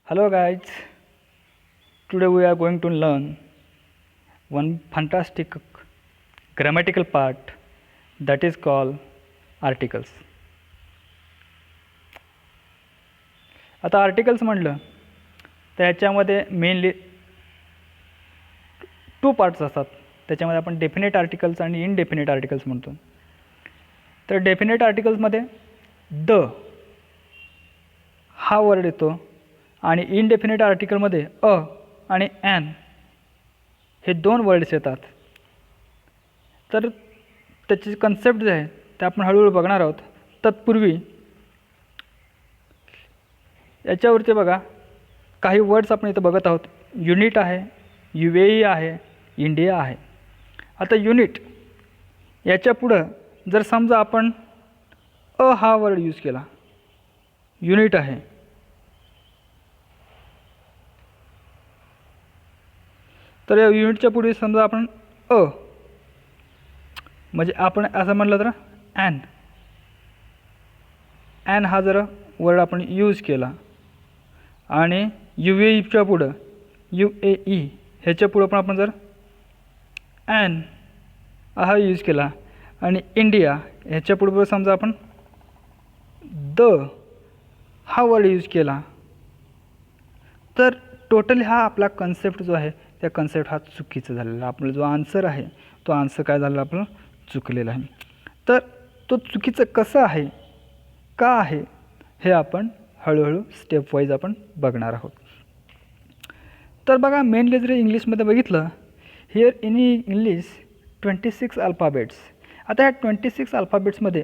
Hello guys, today we are going to learn one fantastic grammatical part that is called articles. आता articles म्हटलं तर याच्यामध्ये mainly two parts असतात. त्याच्यामध्ये आपण डेफिनेट आर्टिकल्स आणि इनडेफिनेट आर्टिकल्स म्हणतो. तर डेफिनेट आर्टिकल्समध्ये द हा वर्ड येतो आणि इनडेफिनेट आर्टिकलमध्ये अ आणि ॲन हे दोन वर्ड्स येतात. तर त्याची कन्सेप्ट जे आहे ते आपण हळूहळू बघणार आहोत. तत्पूर्वी याच्यावरती बघा काही वर्ड्स आपण इथं बघत आहोत. युनिट आहे, UAE आहे, इंडिया आहे. आता युनिट याच्या पुढं जर समजा आपण अ हा वर्ड यूज केला, युनिट आहे, तर या युनिटच्या पुढे समजा आपण अ म्हणजे आपण असं म्हटलं तर ॲन हा जर वर्ड आपण यूज केला आणि UAEच्या पुढं UAE ह्याच्या पुढं पण आपण जर ॲन हा यूज केला आणि इंडिया ह्याच्या पुढं समजा आपण द हा वर्ड यूज केला, तर टोटली हा आपला कन्सेप्ट जो आहे त्या कन्सेप्ट हा चुकीचा झालेला. आपला जो आन्सर आहे तो आन्सर काय झाला, आपलं चुकलेला आहे. तर तो चुकीचं कसं आहे, का आहे, हे आपण हळूहळू स्टेप वाईज आपण बघणार आहोत. तर बघा मेनली जर इंग्लिशमध्ये बघितलं, हिअर इन इंग्लिश 26 अल्फाबेट्स. आता ह्या 26 अल्फाबेट्समध्ये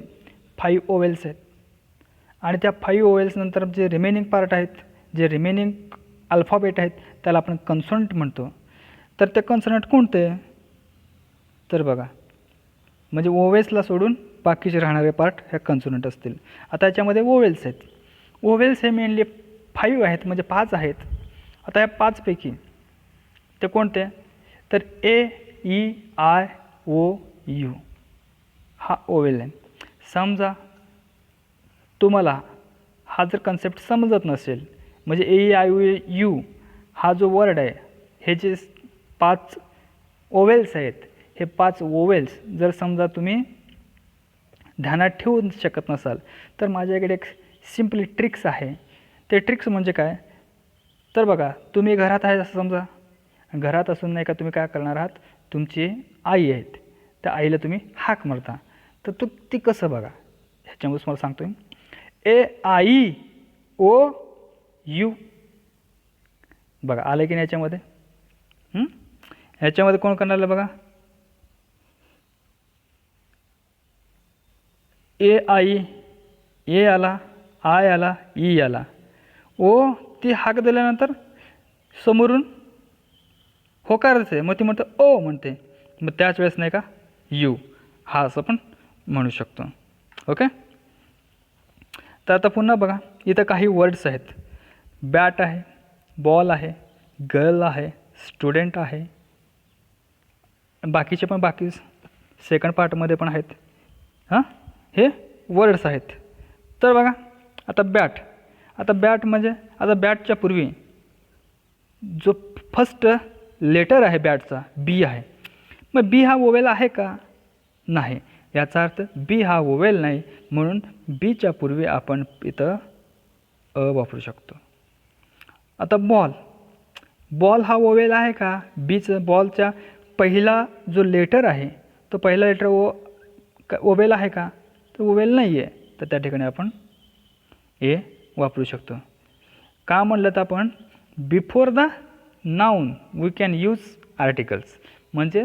5 ओवेल्स आहेत आणि त्या 5 ओवेल्स नंतर जे रिमेनिंग पार्ट आहेत, जे रिमेनिंग अल्फाबेट आहेत त्याला आपण कन्सोनंट म्हणतो. तर ते कन्सोनंट कोणते, तर बघा म्हणजे ओवेल्सला सोडून बाकीचे राहणारे पार्ट ह्या कन्सोनंट असतील. आता याच्यामध्ये ओवेल्स आहेत. ओवेल्स हे मेनली 5 आहेत, म्हणजे 5 आहेत. आता या 5 पैकी ते कोणते, तर AEIOU हा ओवेल आहे. समजा तुम्हाला हा जर कन्सेप्ट समजत नसेल, म्हणजे AEIOU हा जो वर्ड आहे, हे जे 5 ओवेल्स आहेत, हे 5 ओवेल्स जर समजा तुम्ही ध्यानात ठेवू शकत नसाल, तर माझ्याकडे एक सिम्पली ट्रिक्स आहे. ते ट्रिक्स म्हणजे काय, तर बघा तुम्ही घरात आहे असं समजा, घरात असून नाही का तुम्ही काय करणार आहात, तुमची आई आहेत, त्या आईला तुम्ही हाक मारता. तर ती कसं बघा, ह्याच्यामुळे मला सांगतो आहे. AIOU बघा आलं की नाही याच्यामध्ये. ह्याच्यामध्ये कोण करणार आहे बघा, ए आला, आय आला, ई आला, ओ ती हाक दिल्यानंतर समोरून होकारच आहे, मग ती म्हणते ओ म्हणते, मग त्याच वेळेस नाही का यू हा असं पण म्हणू शकतो. ओके. तर आता पुन्हा बघा इथं काही वर्ड्स आहेत. बॅट आहे, बॉल आहे, गर्ल आहे, स्टुडंट आहे, बाकीचे पण बाकी सेकंड पार्टमध्ये पण आहेत. हे वर्ड्स आहेत. तर बघा आता बॅट म्हणजे आता बॅटच्या पूर्वी जो फर्स्ट लेटर आहे बॅटचा बी आहे. मग बी हा ओवेल आहे का, नाही. याचा अर्थ बी हा ओवेल नाही, म्हणून बीच्या पूर्वी आपण इथं अ वापरू शकतो. आता बॉल हा ओवेल आहे का, बीचं बॉलच्या पहिला जो लेटर आहे तो पहिला लेटर ओवेल आहे का, तर ओवेल नाही आहे, तर त्या ठिकाणी आपण ए वापरू शकतो. का म्हणलं तर आपण before the noun we can use articles, म्हणजे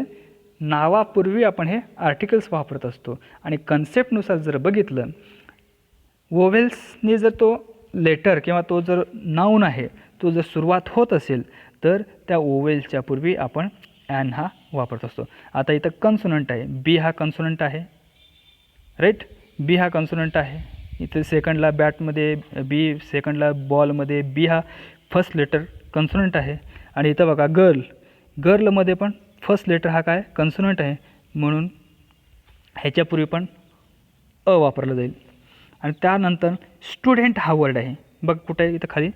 नावापूर्वी आपण हे आर्टिकल्स वापरत असतो. आणि कन्सेप्टनुसार जर बघितलं, ओवेल्सने जर तो लेटर किंवा तो जर नाऊन आहे तो जर सुरुवात होत असेल, तर त्या ओवेल्सच्या पूर्वी आपण ॲन हा वापरत असतो. आता इथं कन्सोनंट आहे, बी हा कन्सोनंट आहे, राईट. बी हा कन्सोनंट आहे. इथे सेकंडला बॅटमध्ये बी, सेकंडला बॉलमध्ये बी हा फर्स्ट लेटर कन्सोनंट आहे. आणि इथं बघा गर्लमध्ये पण फर्स्ट लेटर हा काय कन्सोनंट आहे, म्हणून ह्याच्यापूर्वी पण अ वापरलं जाईल. आणि त्यानंतर स्टुडंट हा वर्ड आहे, बघ कुठे आहे इथं खाली,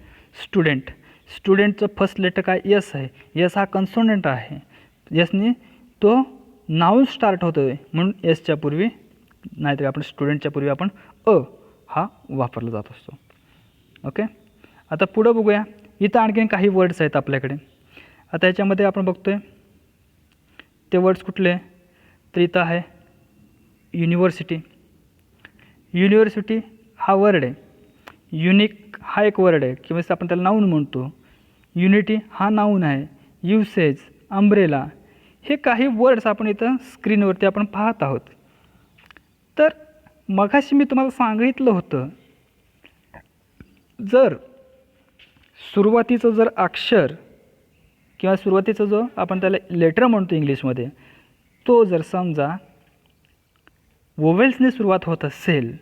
स्टुडंटचं फर्स्ट लेटर काय यस आहे, यस हा कन्सोनंट आहे, यसने तो नाऊन स्टार्ट होतो आहे म्हणून एसच्या पूर्वी नाहीतर आपण स्टुडंटच्या पूर्वी आपण अ हा वापरला जात असतो. ओके, आता पुढं बघूया. इथं आणखीन काही वर्ड्स आहेत आपल्याकडे. आता याच्यामध्ये आपण बघतोय ते वर्ड्स कुठले, तर इथं आहे युनिव्हर्सिटी. युनिव्हर्सिटी हा वर्ड आहे. युनिक हा एक वर्ड आहे किंवा आपण त्याला नाऊन म्हणतो. युनिटी हा नाऊन आहे. युसेज, अम्ब्रेला हे काही वर्ड्स आपण इथं स्क्रीनवरती आपण पाहत आहोत. तर मगाशी मी तुम्हाला सांगितलं होतं, जर सुरुवातीचं जर अक्षर किंवा सुरुवातीचा जो आपण त्याला लेटर म्हणतो इंग्लिशमध्ये, तो जर समजा वोवेल्सने सुरुवात होत असेल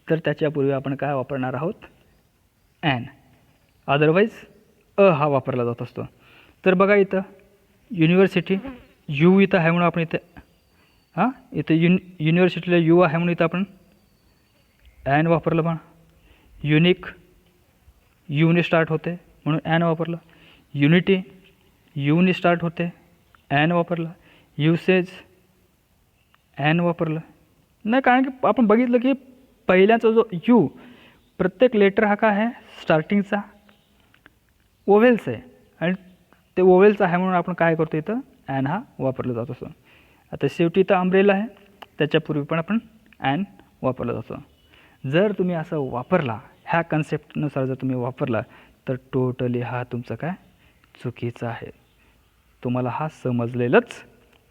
तर त्याच्यापूर्वी आपण काय वापरणार आहोत, ॲन. अदरवाईज अ हा वापरला जात असतो. तर बघा इथं युनिव्हर्सिटी यू इथं आहे म्हणून आपण इथं इथं युनिव्हर्सिटीला यू आहे म्हणून इथं आपण ॲन वापरलं. पण युनिक यूने स्टार्ट होते म्हणून ॲन वापरलं. युनिटी यूने स्टार्ट होते, ॲन वापरलं. युसेज ॲन वापरलं. नाही, कारण की आपण बघितलं की पहिल्याचा जो यू प्रत्येक लेटर हा काय आहे स्टार्टिंगचा ओव्हेल्स आहे आणि ते ओव्हेल्स आहे म्हणून आपण काय करतो इथं ॲन हा वापरला जात असतो. आता शेवटी इथं अम्ब्रेला आहे, त्याच्यापूर्वी पण आपण ॲन वापरला जातो. जर तुम्ही असं वापरला, ह्या कन्सेप्टनुसार जर तुम्ही वापरला तर टोटली हा तुमचा काय चुकीचा आहे, तुम्हाला हा समजलेलंच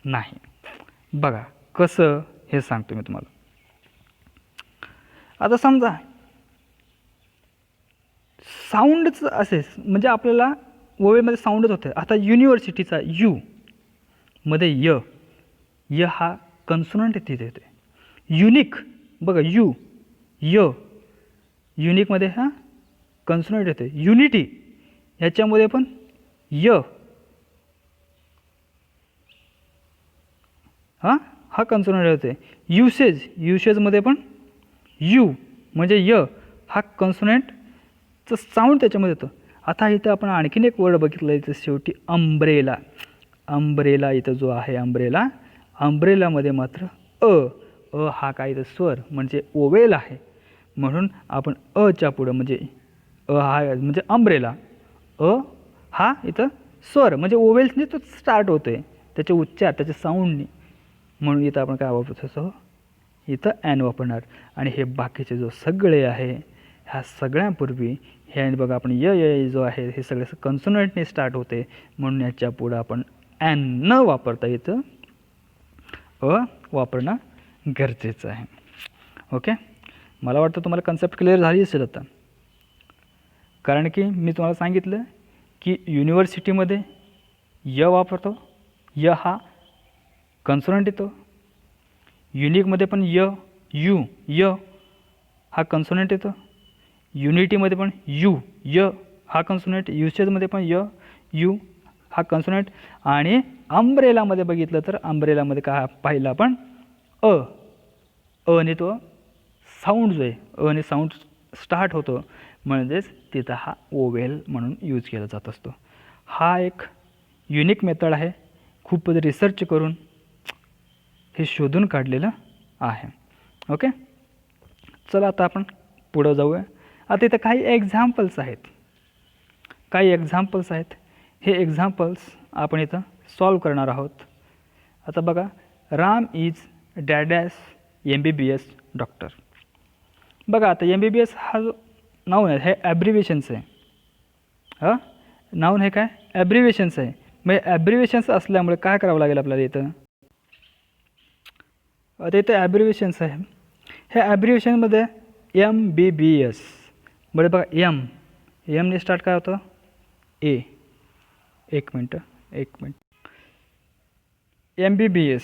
नाही. बघा कसं हे सांगतो मी तुम्हाला. आता समजा साऊंडच असेच म्हणजे आपल्याला ओवेमध्ये साऊंडच होते. आता युनिव्हर्सिटीचा यू मध्ये य य हा कन्सोनंट तिथे येते. युनिक बघा यू य युनिकमध्ये हा कन्सोनंट येते. युनिटी ह्याच्यामध्ये पण य हा कन्सोनंट येते. युसेजमध्ये पण यू म्हणजे य हा कन्सोनंटचं साऊंड त्याच्यामध्ये येतं. आता इथं आपण आणखीन एक वर्ड बघितलं इथं शेवटी अम्ब्रेला. अम्ब्रेला इथं जो आहे अम्ब्रेला, अम्ब्रेलामध्ये मात्र अ हा काय इथं स्वर म्हणजे ओवेल आहे म्हणून आपण अच्या पुढं म्हणजे हा म्हणजे अम्ब्रेला हा इथं स्वर म्हणजे ओवेल्सने तो स्टार्ट होतोय, त्याचे उच्चार त्याच्या साऊंडने, म्हणून इथं आपण काय वापरतो असं इथं ॲन वापरणार. आणि हे बाकीचे जो सगळे आहे ह्या सगळ्यांपूर्वी हे बघा आपण य जो आहे हे सगळे कन्सोनंटने स्टार्ट होते म्हणून याच्या पुढं आपण ॲन न वापरता इथं वापरणं गरजेचं आहे. ओके, मला वाटतं तुम्हाला कन्सेप्ट क्लिअर झाली असेल आता. कारण की मी तुम्हाला सांगितलं की युनिव्हर्सिटीमध्ये य वापरतो, य हा कन्सोनंट येतो. युनिकमध्ये पण य हा कन्सोनंट येतो. युनिटीमध्ये पण य हा कन्सोनंट. युसेजमध्ये पण यू हा कन्सोनंट. आणि अम्ब्रेलामध्ये बघितलं तर अम्ब्रेलामध्ये काय पाहिलं आपण अने तो साऊंड जो आहे अने साऊंड स्टार्ट होतो म्हणजेच तिथं हा ओवेल म्हणून यूज केला जात असतो. हा एक युनिक मेथड आहे, खूप रिसर्च करून हे शोधून काढलेलं आहे. ओके, चला आता आपण पुढं जाऊया. आता इथं काही एक्झाम्पल्स आहेत. हे एक्झाम्पल्स आपण इथं सॉल्व करणार आहोत. आता बघा, Ram is dad's MBBS doctor. बघा आता MBBS हा जो नाऊन आहे हे ॲब्रिव्हिएशन्स आहे. नाऊन हे काय ॲब्रिव्हिएशन्स आहे. मग ॲब्रिव्हिएशन्स असल्यामुळे काय करावं लागेल आपल्याला इथं. आता इथं ॲब्रिव्हिएशन्स आहे. ह्या ॲब्रिव्हिएशनमध्ये MBBS बरं बघा एमने स्टार्ट काय होतं एक मिनट MBBS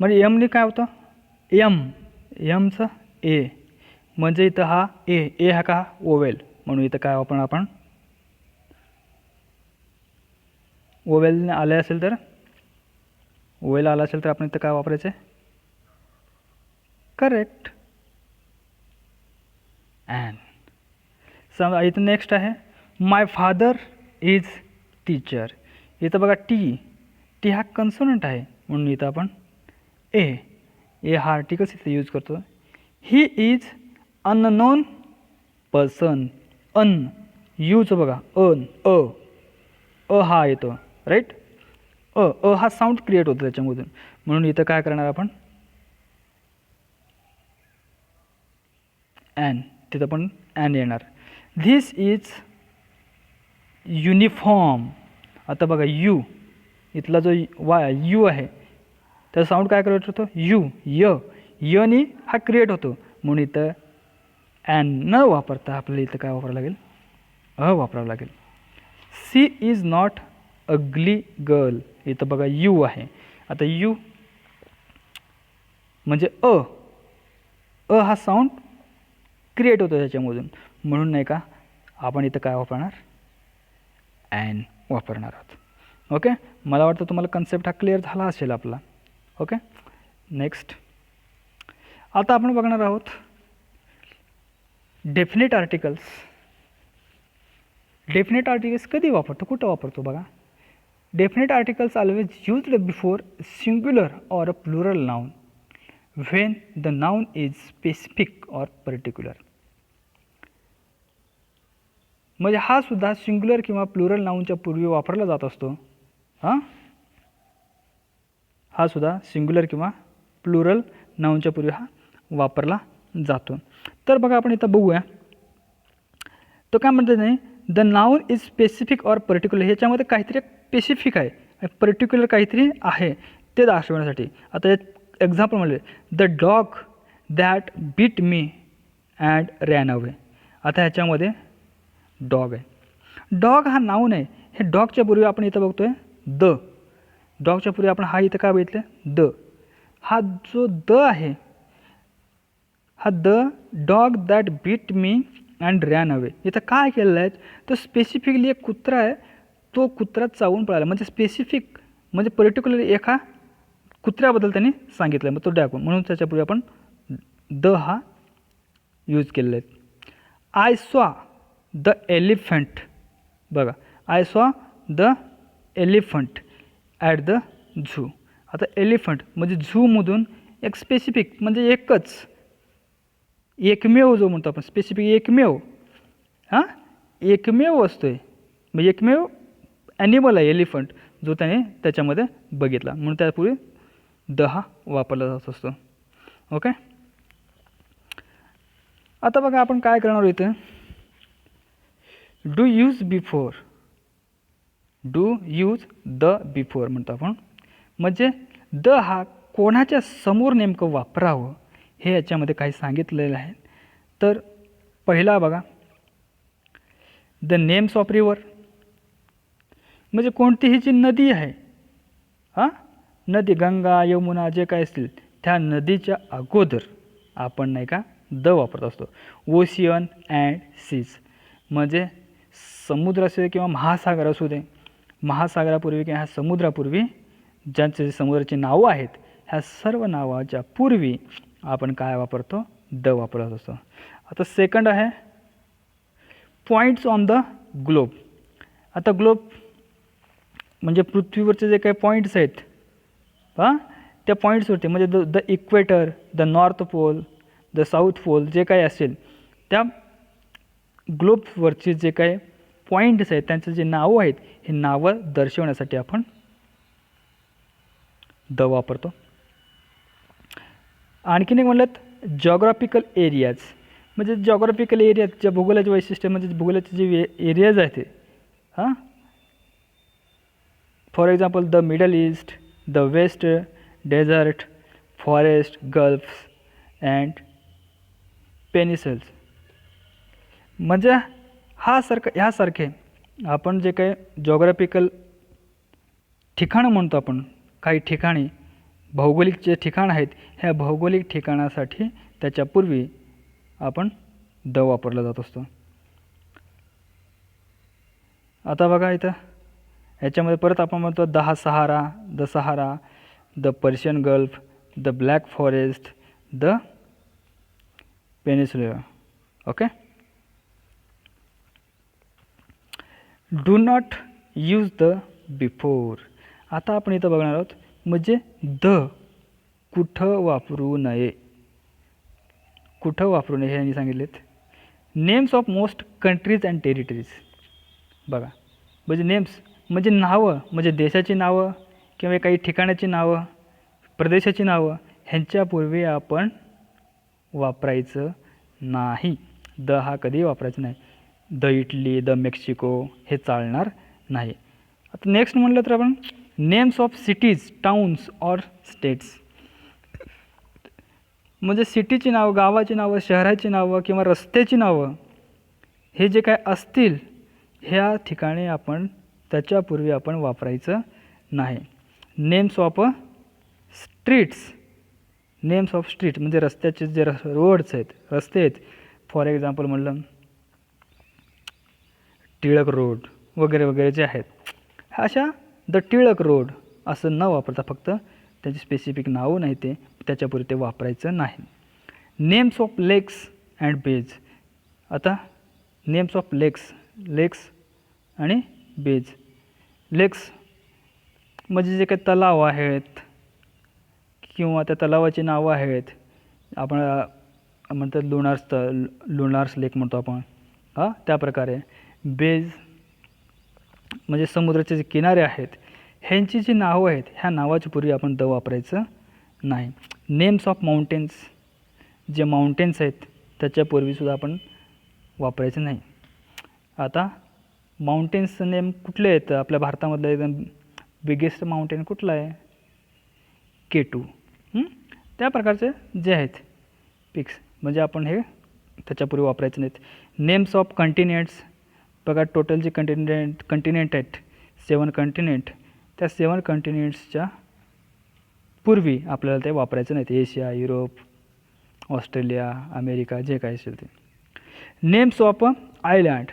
म्हणजे एमने काय होतं एमचं ए म्हणजे इथं हा ए हा का ओवेल म्हणून इथं काय आपण ओवेल आला असेल तर आपण इथं काय वापरायचं आहे करेक्ट. ॲन समजा इथं नेक्स्ट आहे माय फादर इज टीचर. इथं बघा टी हा कन्सोनंट आहे म्हणून इथं आपण ए हा आर्टिकल्स इथे यूज करतो. He is unknown person. Use बघा अ हा येतो राईट. हा साऊंड क्रिएट होतो त्याच्यामधून म्हणून इथं काय करणार आपण ॲन. तिथं पण ॲन येणार. This is uniform. आता बघा इथला जो यू आहे तर साऊंड काय क्रिएट होतो यनी हा क्रिएट होतो म्हणून इथं ॲन न वापरता आपल्याला इथं काय वापरावं लागेल वापरावं लागेल. She is not ugly girl. इथं बघा यू आहे. आता यू म्हणजे हा साऊंड क्रिएट होतो त्याच्यामधून म्हणून नाही का आपण इथं काय वापरणार ॲन वापरणार आहोत. ओके, मला वाटतं तुम्हाला कन्सेप्ट हा क्लिअर झाला असेल आपला. ओके, नेक्स्ट आता आपण बघणार आहोत डेफिनेट आर्टिकल्स. डेफिनेट आर्टिकल्स कधी वापरतो कुठं वापरतो बघा. Definite articles always used before singular or a plural noun when the noun is specific or particular. म्हणजे हा सुद्धा सिंग्युलर किंवा प्लुरल नाउनच्या पूर्वी वापरला जात असतो. हा सुद्धा सिंग्युलर किंवा प्लुरल नाउनच्या पूर्वी हा वापरला जातो. तर बघा आपण इथं बघूया तो काय म्हणतो नाही the noun is specific or particular. ह्याच्यामध्ये काहीतरी स्पेसिफिक आहे पर्टिक्युलर काहीतरी आहे ते दाखवण्यासाठी. आता एक्झाम्पल म्हणले the dog that beat me and ran away. आता ह्याच्यामध्ये डॉग आहे. डॉग हा नाऊन आहे. हे डॉगच्या पूर्वी आपण इथं बघतोय द. डॉगच्या पूर्वी आपण हा इथं काय बघितलं द. हा जो द आहे हा the dog that beat me and ran away. इथं काय केलेलं आहे तो स्पेसिफिकली एक कुत्रा आहे तो कुत्रा चावून पळाला म्हणजे स्पेसिफिक म्हणजे पर्टिक्युलर एका कुत्र्याबद्दल त्यांनी सांगितलं मग तो डॉग म्हणून त्याच्यापूर्वी आपण द हा यूज केलेला आहे. I saw the elephant. बघा I saw the elephant at the zoo. आता एलिफंट म्हणजे झूमधून एक स्पेसिफिक म्हणजे एकमेव जो म्हणतो आपण स्पेसिफिक एकमेव असतो आहे म्हणजे एकमेव ॲनिमल आहे एलिफंट जो त्याने त्याच्यामध्ये बघितला म्हणून त्यापूर्वी द हा वापरला जात असतो. ओके, आता बघा आपण काय करणार इथं डू यूज द बिफोर म्हणतो आपण. म्हणजे द हा कोणाच्या समोर नेमकं वापरावं हे याच्यामध्ये काही सांगितलेलं आहे. तर पहिला बघा द नेम्स ऑफ रिवर म्हणजे कोणतीही जी नदी आहे नदी गंगा यमुना जे काय असतील त्या नदीच्या अगोदर आपण नाही का द वापरत असतो. ओशियन अँड सीज म्हणजे समुद्र असू दे किंवा महासागर असू दे महासागरापूर्वी किंवा ह्या समुद्रापूर्वी ज्यांचे जे समुद्राची नावं आहेत ह्या सर्व नावाच्या पूर्वी आपण काय वापरतो द वापरत असतो. आता सेकंड आहे पॉईंट्स ऑन द ग्लोब. आता ग्लोब म्हणजे पृथ्वीवरचे जे काही पॉईंट्स आहेत त्या पॉईंट्सवरती म्हणजे the equator the north pole the south pole जे काही असेल त्या ग्लोबवरचे जे काही पॉईंट्स आहेत त्यांचे जे नावं आहेत हे नावं दर्शवण्यासाठी आपण द वापरतो. आणखीन एक म्हणलं जॉग्राफिकल एरियाज म्हणजे जॉग्राफिकल एरिया ज्या भूगोलाचे वैशिष्ट्य म्हणजे भूगोलाचे जे एरियाज आहेत ते for example the Middle East the West desert forest gulfs and peninsulas. म्हणजे ह्यासारखे आपण जे काही जॉग्राफिकल ठिकाणं म्हणतो आपण काही ठिकाणी भौगोलिक जे ठिकाण आहेत ह्या भौगोलिक ठिकाणासाठी त्याच्यापूर्वी आपण द वापरला जात असतो. आता बघा इथं ह्याच्यामध्ये परत आपण म्हणतो the Sahara the Persian gulf the black forest the peninsula. Okay, do not use the before. आता आपण इथं बघणार आहोत म्हणजे द कुठं वापरू नये, कुठं वापरू नये हे यांनी सांगितलेत. Names of most countries and territories. बघा म्हणजे नेम्स म्हणजे नावं, म्हणजे देशाची नावं किंवा काही ठिकाणाची नावं, प्रदेशाची नावं ह्यांच्यापूर्वी आपण वापरायचं नाही. द हा कधी वापरायचा नाही. द इटली, द मेक्सिको हे चालणार नाही. आता नेक्स्ट म्हटलं तर आपण names of cities, towns or states. म्हणजे सिटीची नावं, गावाची नावं, शहराची नावं किंवा रस्त्याची नावं हे जे काय असतील ह्या ठिकाणी आपण त्याच्यापूर्वी आपण वापरायचं नाही. Names of streets, names of street म्हणजे रस्त्याचे जे रोड्स आहेत, रस्ते आहेत. फॉर एक्झाम्पल म्हणलं टिळक रोड वगैरे वगैरे जे आहेत, अशा द टिळक रोड असं न वापरता फक्त त्याची स्पेसिफिक नावं नाही ते त्याच्यापूर्वी ते वापरायचं नाही. नेम्स ऑफ लेक्स अँड बेज. आता नेम्स ऑफ लेक्स, लेक्स आणि बेज. लेक्स म्हणजे जे काही तलाव आहेत किंवा त्या तलावाची नावं आहेत, आपण म्हणतात लुनार्स लेक म्हणतो आपण, त्या प्रकारे. बेज म्हणजे समुद्राचे जे किनारे आहेत ह्यांची जी नावं आहेत ह्या नावाच्या पूर्वी आपण द वापरायचं नाही. नेम्स ऑफ माउंटेन्स, जे माउंटेन्स आहेत त्याच्यापूर्वीसुद्धा आपण वापरायचं नाही. आता माउंटेन्सचं नेम कुठले आहेत? आपल्या भारतामधलं एकदम बिगेस्ट माउंटेन कुठलं आहे? K2. त्या प्रकारचे जे आहेत पिक्स म्हणजे आपण हे त्याच्यापूर्वी वापरायचे नाहीत. Names of continents. बघा टोटल जे कंटिनेंट आहेत 7 कंटिनेंट, त्या 7 कंटिनेंट्सच्या पूर्वी आपल्याला ते वापरायचं नाहीत. एशिया, युरोप, ऑस्ट्रेलिया, अमेरिका जे काय असेल ते. Names of island.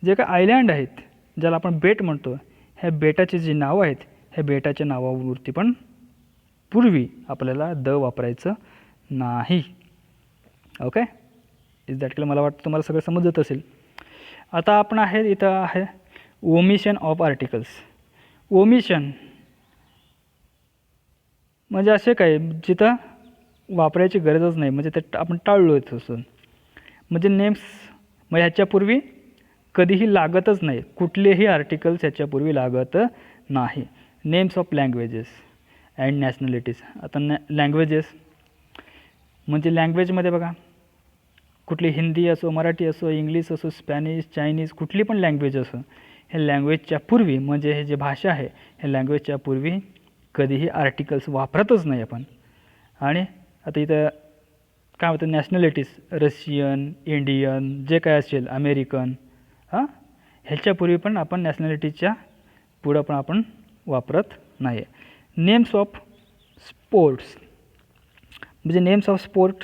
जे काय आयलँड आहेत ज्याला आपण बेट म्हणतो, ह्या बेटाची जी नावं आहेत ह्या बेटाच्या नावावरती पण पूर्वी आपल्याला द वापरायचं नाही. Okay, is that clear? मला वाटतं तुम्हाला सगळं समजत असेल. आता आपण इथं आहे ओमिशन ऑफ आर्टिकल्स. ओमिशन म्हणजे असे काय जिथं वापरायची गरजच नाही, म्हणजे ते आपण टाळलो तसं. म्हणजे नेम्स म्हणजे ह्याच्यापूर्वी कधीही लागतच नाही, कुठलेही आर्टिकल्स ह्याच्यापूर्वी लागत नाही. Names of languages and nationalities. आता लँग्वेजेस म्हणजे लँग्वेजमध्ये बघा कुठली हिंदी असो, मराठी असो, इंग्लिश असो, स्पॅनिश, चायनीज, कुठली पण लँग्वेज असो, ह्या लँग्वेजच्या पूर्वी म्हणजे हे जे भाषा आहे ह्या लँग्वेजच्या पूर्वी कधीही आर्टिकल्स वापरतच नाही आपण. आणि आता इथं काय होतं नॅशनॅलिटीज, रशियन, इंडियन जे काय असेल, अमेरिकन, ह्याच्यापूर्वी पण आपण नॅशनॅलिटीजच्या पुढं पण आपण वापरत नाही. नेम्स ऑफ स्पोर्ट्स म्हणजे नेम्स ऑफ स्पोर्ट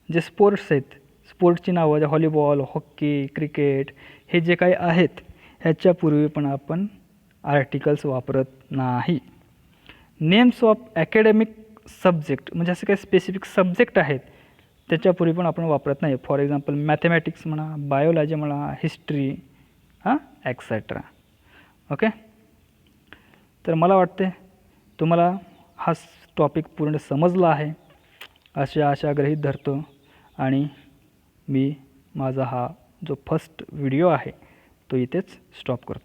जे स्पोर्ट्स आहेत, स्पोर्ट्सची नावं व्हॉलीबॉल, हॉकी, क्रिकेट हे जे काही आहेत ह्याच्यापूर्वी पण आपण आर्टिकल्स वापरत नाही. नेम्स ऑफ ॲकॅडमिक सब्जेक्ट म्हणजे असं काही स्पेसिफिक सब्जेक्ट आहेत त्याच्यापूर्वी पण आपण वापरत नाही. फॉर एक्झाम्पल मॅथमॅटिक्स म्हणा, बायोलॉजी म्हणा, हिस्ट्री, ॲक्सेट्रा. ओके, तर मला वाटते तुम्हाला हा टॉपिक पूर्ण समजला आहे अशी आशा गृहीत धरतो. आणि मी माझा हा जो फर्स्ट व्हिडिओ आहे तो इथेच स्टॉप करतो.